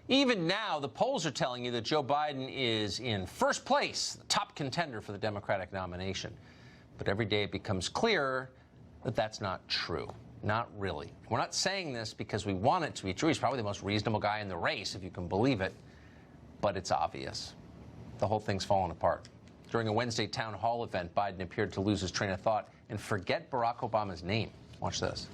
Even now, the polls are telling you that Joe Biden is in first place, the top contender for the Democratic nomination. But every day it becomes clearer that that's not true. Not really. We're not saying this because we want it to be true. He's probably the most reasonable guy in the race, if you can believe it. But it's obvious. The whole thing's falling apart. During a Wednesday town hall event, Biden appeared to lose his train of thought and forget Barack Obama's name. Watch this.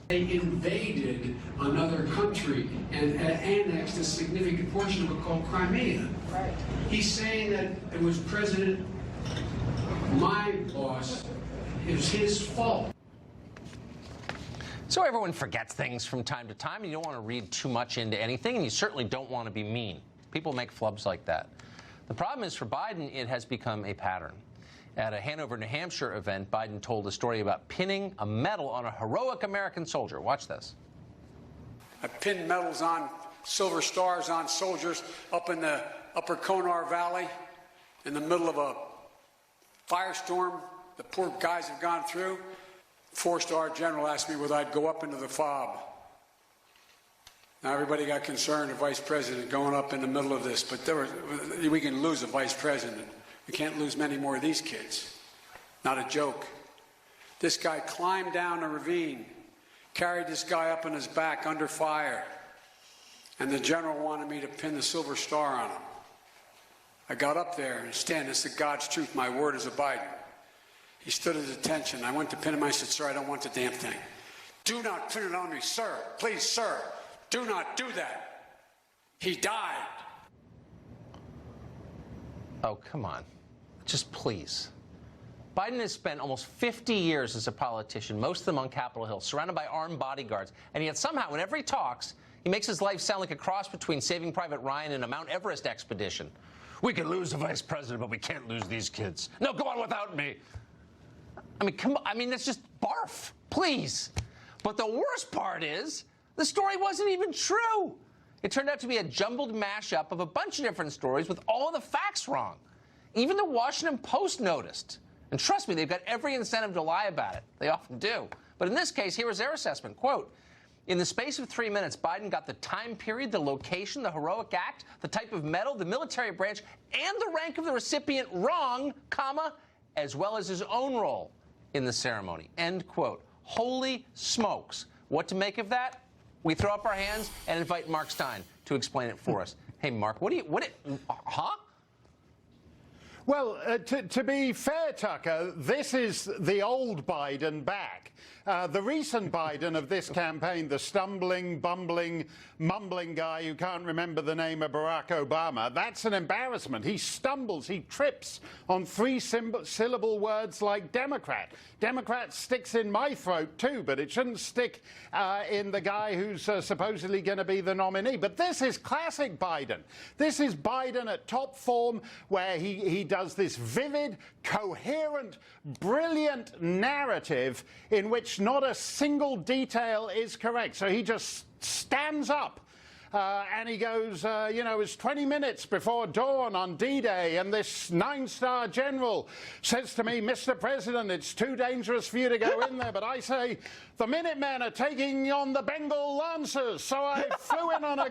They invaded another country and annexed a significant portion of it called Crimea. Right. He's saying that it was my boss, it was his fault. So everyone forgets things from time to time, and you don't want to read too much into anything, and you certainly don't want to be mean. People make flubs like that. The problem is for Biden, it has become a pattern. At a Hanover, New Hampshire event, Biden told a story about pinning a medal on a heroic American soldier. Watch this. I pinned medals on, silver stars on soldiers up in the upper Konar Valley in the middle of a firestorm the poor guys have gone through. Four-star general asked me whether I'd go up into the fob. Now everybody got concerned, the vice president going up in the middle of this, but we can lose a vice president. We can't lose many more of these kids. Not a joke. This guy climbed down a ravine, carried this guy up on his back under fire, and the general wanted me to pin the silver star on him. I got up there and stand, this is God's truth, my word is a Biden. He stood at attention. I went to pin him, I said, sir, I don't want the damn thing. Do not pin it on me, sir. Please, sir, do not do that. He died. Oh, come on. Just please. Biden has spent almost 50 years as a politician, most of them on Capitol Hill, surrounded by armed bodyguards. And yet somehow, whenever he talks, he makes his life sound like a cross between Saving Private Ryan and a Mount Everest expedition. We can lose the vice president, but we can't lose these kids. No, go on without me. I mean, come on. I mean, that's just barf. Please. But the worst part is the story wasn't even true. It turned out to be a jumbled mashup of a bunch of different stories with all of the facts wrong. Even the Washington Post noticed. And trust me, they've got every incentive to lie about it. They often do. But in this case, here was their assessment. Quote, in the space of 3 minutes, Biden got the time period, the location, the heroic act, the type of medal, the military branch, and the rank of the recipient wrong, comma, as well as his own role in the ceremony. End quote. Holy smokes. What to make of that? We throw up our hands and invite Mark Stein to explain it for us. Hey, Mark, huh? Well, to be fair, Tucker, this is the old Biden back. The recent Biden of this campaign, the stumbling, bumbling, mumbling guy who can't remember the name of Barack Obama, that's an embarrassment. He stumbles, he trips on three-syllable words like Democrat. Democrat sticks in my throat too, but it shouldn't stick in the guy who's supposedly going to be the nominee. But this is classic Biden. This is Biden at top form, where he does this vivid, coherent, brilliant narrative in which not a single detail is correct. So he just stands up and he goes, you know, it's 20 minutes before dawn on D-Day, and this 9-star general says to me, Mr. President, it's too dangerous for you to go in there. But I say, the Minutemen are taking on the Bengal Lancers. So I flew in on a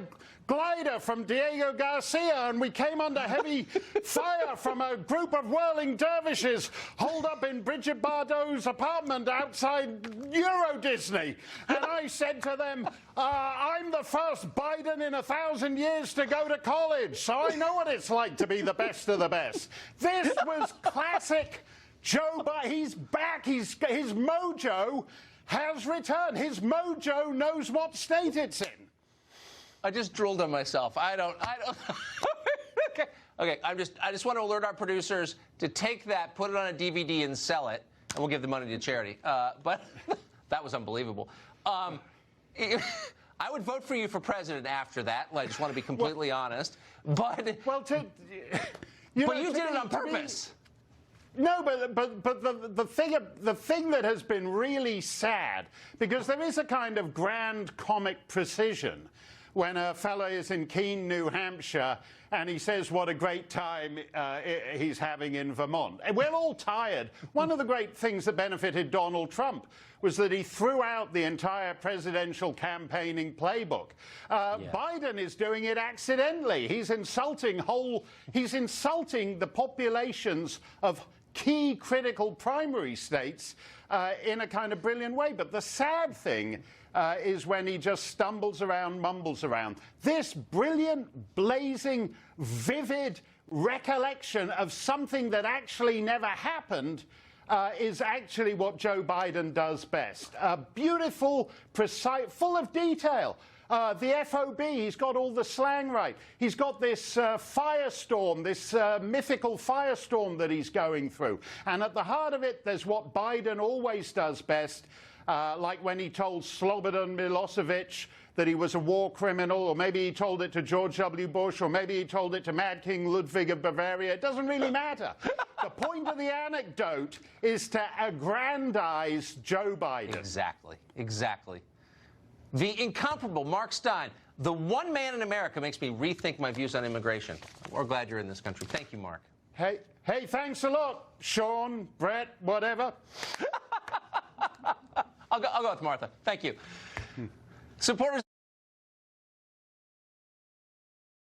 glider from Diego Garcia, and we came under heavy fire from a group of whirling dervishes holed up in Bridget Bardot's apartment outside Euro Disney. And I said to them, I'm the first Biden in 1,000 years to go to college, so I know what it's like to be the best of the best. This was classic Joe Biden. He's back. His mojo has returned. His mojo knows what state it's in. I just drooled on myself. I don't. Okay. I just want to alert our producers to take that, put it on a DVD, and sell it, and we'll give the money to charity. But that was unbelievable. I would vote for you for president after that. I just want to be completely honest. But you did it on purpose. No, but the thing that has been really sad, because there is a kind of grand comic precision when a fellow is in Keene, New Hampshire, and he says what a great time he's having in Vermont. And we're all tired. One of the great things that benefited Donald Trump was that he threw out the entire presidential campaigning playbook. Biden is doing it accidentally. He's insulting the populations of key critical primary states in a kind of brilliant way. But the sad thing is when he just stumbles around, mumbles around. This brilliant, blazing, vivid recollection of something that actually never happened is actually what Joe Biden does best. Beautiful, precise, full of detail. The FOB, he's got all the slang right. He's got this firestorm, this mythical firestorm that he's going through. And at the heart of it, there's what Biden always does best, like when he told Slobodan Milosevic that he was a war criminal, or maybe he told it to George W. Bush, or maybe he told it to Mad King Ludwig of Bavaria. It doesn't really matter. The point of the anecdote is to aggrandize Joe Biden. Exactly. Exactly. The incomparable Mark Steyn, the one man in America, makes me rethink my views on immigration. We're glad you're in this country. Thank you, Mark. Hey, thanks a lot, Sean, Brett, whatever. I'll go with Martha. Thank you. Supporters